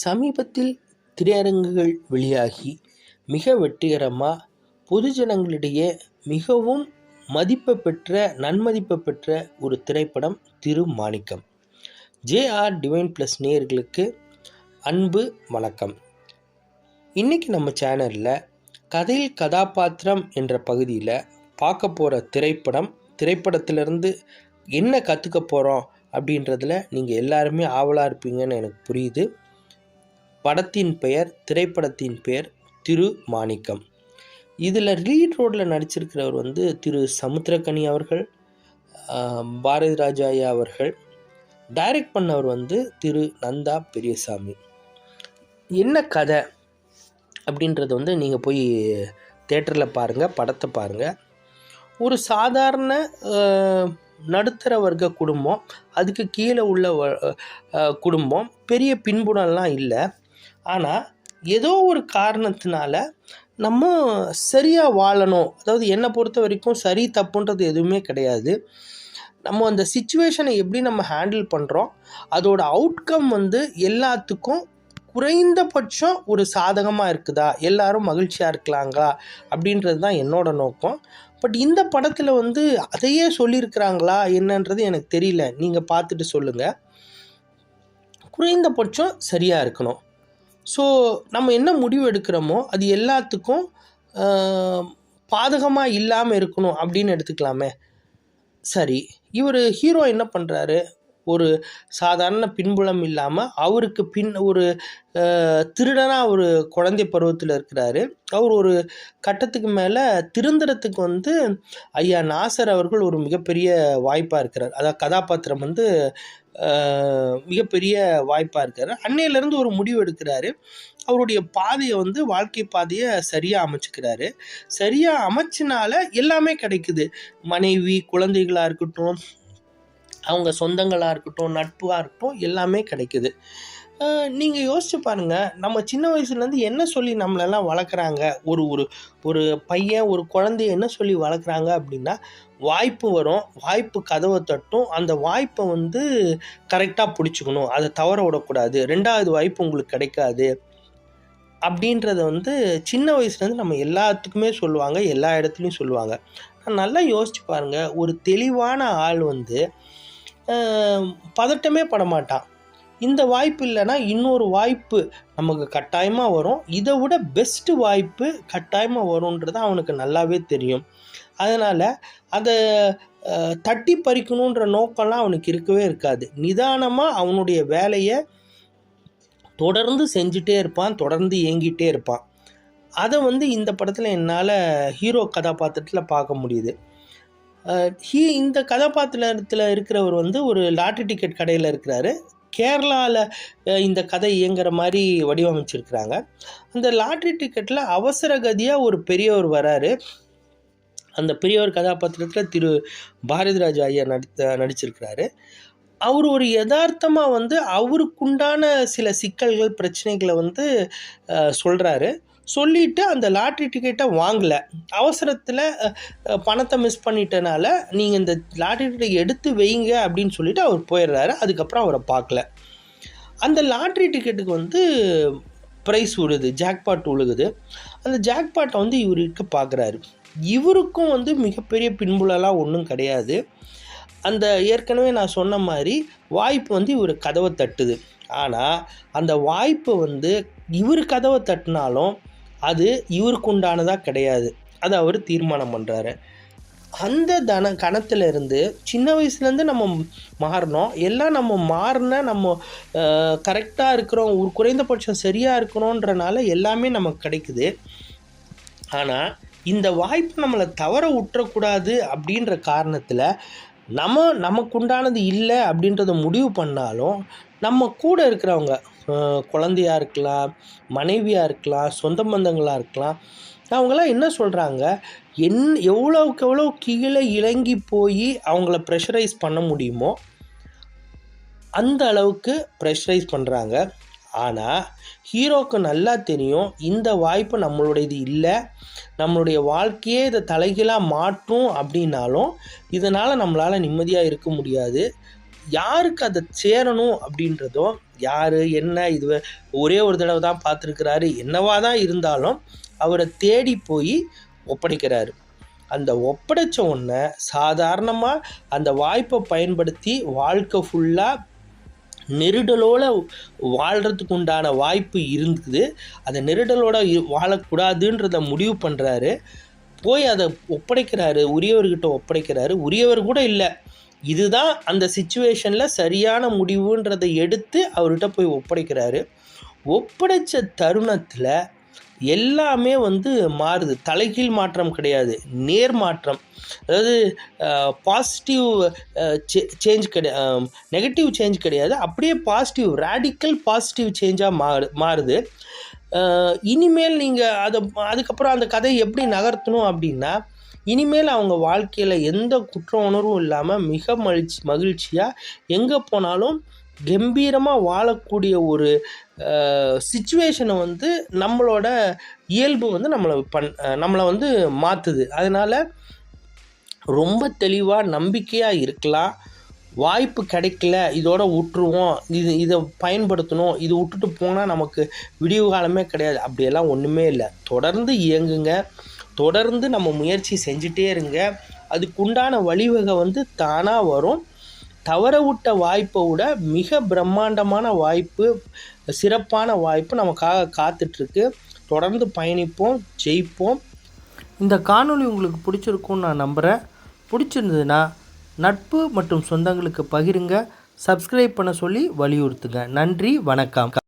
சமீபத்தில் திரையரங்குகள் வெளியாகி மிக வெற்றிகரமாக பொதுஜனங்களிடையே மிகவும் மதிப்பு பெற்ற நன்மதிப்பு பெற்ற ஒரு திரைப்படம் திருமாணிக்கம். ஜேஆர் டிவைன் ப்ளஸ் நேயர்களுக்கு அன்பு வணக்கம். இன்றைக்கி நம்ம சேனலில் கதையில் கதாபாத்திரம் என்ற பகுதியில் பார்க்க போகிற திரைப்படத்திலேருந்து என்ன கற்றுக்க போகிறோம் அப்படின்றதுல நீங்கள் எல்லாருமே ஆவலாக இருப்பீங்கன்னு எனக்கு புரியுது. திரைப்படத்தின் பெயர் திருமாணிக்கம். இதில் லீட் ரோடில் நடிச்சிருக்கிறவர் திரு சமுத்திரக்கனி அவர்கள், பாரதி ராஜா ஐயா அவர்கள். டைரக்ட் பண்ணவர் திரு நந்தா பெரியசாமி. என்ன கதை அப்படின்றத நீங்கள் போய் தேட்டரில் பாருங்கள், படத்தை பாருங்கள். ஒரு சாதாரண நடுத்தர வர்க்க குடும்பம், அதுக்கு கீழே உள்ள குடும்பம், பெரிய பின்புலம்லாம் இல்லை. ஆனால் ஏதோ ஒரு காரணத்தினால நம்ம சரியாக வாழணும். அதாவது என்னை பொறுத்த வரைக்கும் சரி தப்புன்றது எதுவுமே கிடையாது. நம்ம அந்த சிச்சுவேஷனை எப்படி நம்ம ஹேண்டில் பண்ணுறோம், அதோட அவுட்கம் எல்லாத்துக்கும் குறைந்தபட்சம் ஒரு சாதகமாக இருக்குதா, எல்லாரும் மகிழ்ச்சியாக இருக்கலாங்களா அப்படின்றது தான் என்னோட நோக்கம். பட் இந்த படத்தில் அதையே சொல்லியிருக்கிறாங்களா என்னன்றது எனக்கு தெரியல. நீங்கள் பார்த்துட்டு சொல்லுங்கள். குறைந்தபட்சம் சரியாக இருக்கணும். ஸோ நம்ம என்ன முடிவு எடுக்கிறோமோ அது எல்லாத்துக்கும் பாதகமாக இல்லாமல் இருக்கணும் அப்படின்னு எடுத்துக்கலாமே. சரி, இவர் ஹீரோ என்ன பண்ணுறாரு, ஒரு சாதாரண பின்புலம் இல்லாமல் அவருக்கு ஒரு திருடனாக ஒரு குழந்தை பருவத்தில் இருக்கிறாரு. அவர் ஒரு கட்டத்துக்கு மேலே திருந்துறதுக்கு ஐயா நாசர் அவர்கள் ஒரு மிகப்பெரிய வாய்ப்பாக இருக்கிறார். அதாவது கதாபாத்திரம் மிகப்பெரிய வாய்ப்பாக இருக்கார். அன்னையிலேருந்து ஒரு முடிவு எடுக்கிறாரு. அவருடைய பாதையை வாழ்க்கை பாதையை சரியாக அமைச்சுக்கிறாரு. சரியாக அமைச்சினால எல்லாமே கிடைக்குது. மனைவி, குழந்தைகளாக இருக்கட்டும், அவங்க சொந்தங்களாக இருக்கட்டும், நட்பாக இருக்கட்டும், எல்லாமே கிடைக்குது. நீங்கள் யோசிச்சு பாருங்கள், நம்ம சின்ன வயசுலேருந்து என்ன சொல்லி நம்மளெல்லாம் வளர்க்குறாங்க. ஒரு ஒரு ஒரு பையன், ஒரு குழந்தைய என்ன சொல்லி வளர்க்குறாங்க அப்படின்னா, வாய்ப்பு வரும், வாய்ப்பு கதவை தட்டும், அந்த வாய்ப்பை கரெக்டாக பிடிச்சிக்கணும், அதை தவற விடக்கூடாது, ரெண்டாவது வாய்ப்பு உங்களுக்கு கிடைக்காது அப்படின்றத சின்ன வயசுலேருந்து நம்ம எல்லாத்துக்குமே சொல்லுவாங்க, எல்லா இடத்துலையும் சொல்லுவாங்க. நல்லா யோசிச்சு பாருங்கள், ஒரு தெளிவான ஆள் பதட்டமே படமாட்டான். இந்த வாய்ப்பு இல்லைன்னா இன்னொரு வாய்ப்பு நமக்கு கட்டாயமாக வரும், இதை விட பெஸ்ட்டு வாய்ப்பு கட்டாயமாக வரும்ன்றது அவனுக்கு நல்லாவே தெரியும். அதனால் அதை தட்டி பறிக்கணுன்ற நோக்கம்லாம் அவனுக்கு இருக்கவே இருக்காது. நிதானமாக அவனுடைய வேலையை தொடர்ந்து செஞ்சுட்டே இருப்பான், தொடர்ந்து இயங்கிட்டே இருப்பான். அதை இந்த படத்தில் என்னால் ஹீரோ கதாபாத்திரத்தில் பார்க்க முடியுது. இந்த கதாபாத்திரத்தில் இருக்கிறவர் ஒரு லாட்ரி டிக்கெட் கடையில் இருக்கிறாரு. கேரளாவில் இந்த கதை இயங்குற மாதிரி வடிவமைச்சிருக்கிறாங்க. அந்த லாட்ரி டிக்கெட்டில் அவசர கதியாக ஒரு பெரியவர் வராரு. அந்த பெரியவர் கதாபாத்திரத்தில் திரு பாரதி ராஜா ஐயா நடிச்சிருக்கிறாரு. அவர் ஒரு யதார்த்தமாக அவருக்குண்டான சில சிக்கல்கள், பிரச்சனைகளை சொல்கிறாரு. சொல்லிவிட்டு அந்த லாட்ரி டிக்கெட்டை வாங்கலை. அவசரத்தில் பணத்தை மிஸ் பண்ணிட்டனால நீங்கள் இந்த லாட்ரி டிக்கெட்டை எடுத்து வைங்க அப்படின்னு சொல்லிவிட்டு அவர் போயிடுறாரு. அதுக்கப்புறம் அவரை பார்க்கல. அந்த லாட்ரி டிக்கெட்டுக்கு ப்ரைஸ் விழுது, ஜாக்பாட் விழுகுது. அந்த ஜாக்பாட்டை இவருக்கு பார்க்குறாரு. இவருக்கும் மிகப்பெரிய பின்புலலாம் ஒன்றும் கிடையாது. அந்த ஏற்கனவே நான் சொன்ன மாதிரி வாய்ப்பு இவர் கதவை தட்டுது. ஆனால் அந்த வாய்ப்பு இவர் கதவை தட்டினாலும் அது இவருக்கு உண்டானதாக கிடையாது. அதை அவர் தீர்மானம் பண்ணுறாரு. அந்த கணத்திலேருந்து சின்ன வயசுலேருந்து நம்ம மாறினோம். எல்லாம் நம்ம மாறின, நம்ம கரெக்டாக இருக்கிறோம், ஒரு குறைந்தபட்சம் சரியாக இருக்கணுன்றனால எல்லாமே நமக்கு கிடைக்குது. ஆனால் இந்த வாய்ப்பு நம்மளை தவற விட்டுறக்கூடாது அப்படின்ற காரணத்தில் நமக்குண்டானது இல்லை அப்படின்றத முடிவு பண்ணாலும் நம்ம கூட இருக்கிறவங்க, குழந்தையாக இருக்கலாம், மனைவியாக இருக்கலாம், சொந்த பந்தங்களாக இருக்கலாம், அவங்களாம் என்ன சொல்கிறாங்க, எவ்வளோக்கு எவ்வளோ கீழே இறங்கி போய் அவங்கள ப்ரெஷரைஸ் பண்ண முடியுமோ அந்த அளவுக்கு ப்ரெஷரைஸ் பண்ணுறாங்க. ஆனால் ஹீரோவுக்கு நல்லா தெரியும் இந்த வாய்ப்பு நம்மளுடையது இல்லை, நம்மளுடைய வாழ்க்கையே இதை தலைகீழாக மாற்றும் அப்படின்னாலும் இதனால் நம்மளால் நிம்மதியாக இருக்க முடியாது. யாருக்கு அதை சேரணும் அப்படின்றதோ, யார் என்ன இது ஒரே ஒரு தடவை தான் பார்த்துருக்கிறாரு, என்னவா தான் இருந்தாலும் அவரை தேடி போய் ஒப்படைக்கிறாரு. அந்த ஒப்படைச்ச உடனே சாதாரணமாக அந்த வாய்ப்பை பயன்படுத்தி வாழ்க்கை ஃபுல்லாக நெருடலோட வாழ்கிறதுக்கு உண்டான வாய்ப்பு இருக்குது. அந்த நெருடலோட வாழக்கூடாதுன்றத முடிவு பண்ணுறாரு. போய் அதை ஒப்படைக்கிறாரு, உரியவர்கிட்ட ஒப்படைக்கிறாரு. உரியவர் கூட இல்லை, இதுதான் அந்த சிச்சுவேஷனில் சரியான முடிவுன்றதை எடுத்து அவர்கிட்ட போய் ஒப்படைக்கிறாரு. ஒப்படைச்ச தருணத்தில் எல்லாமே மாறுது. தலைகீழ் மாற்றம் கிடையாது, நேர் மாற்றம். அதாவது பாசிட்டிவ் சேஞ்ச் நெகட்டிவ் சேஞ்ச் கிடையாது, அப்படியே பாசிட்டிவ், ரேடிக்கல் பாசிட்டிவ் சேஞ்சாக மாறுது. இனிமேல் நீங்கள் அதுக்கப்புறம் அந்த கதையை எப்படி நகர்த்தணும் அப்படின்னா, இனிமேல் அவங்க வாழ்க்கையில் எந்த குற்ற உணர்வும் இல்லாமல் மிக மகிழ்ச்சியாக எங்கே போனாலும் கம்பீரமாக வாழக்கூடிய ஒரு சிச்சுவேஷனை நம்மளோட இயல்பு நம்மளை மாற்றுது. அதனால் ரொம்ப தெளிவாக நம்பிக்கையாக இருக்கலாம். வாய்ப்பு கிடைக்கல, இதோட விட்டுருவோம், இதை பயன்படுத்தணும், இது விட்டுட்டு போனால் நமக்கு விடிவு காலமே கிடையாது, அப்படியெல்லாம் ஒன்றுமே இல்லை. தொடர்ந்து இயங்குங்க, தொடர்ந்து நம்ம முயற்சி செஞ்சிட்டே இருங்க. அதுக்குண்டான வழிவகை தானாக வரும். தவற விட்ட வாய்ப்பை விட மிக பிரம்மாண்டமான வாய்ப்பு, சிறப்பான வாய்ப்பு நமக்காக காத்துட்ருக்கு. தொடர்ந்து பயணிப்போம், ஜெயிப்போம். இந்த காணொளி உங்களுக்கு பிடிச்சிருக்கும்னு நான் நம்புகிறேன். பிடிச்சிருந்ததுன்னா நட்பு மற்றும் சொந்தங்களுக்கு பகிருங்க, சப்ஸ்கிரைப் பண்ண சொல்லி வலியுறுத்துங்க. நன்றி, வணக்கம்.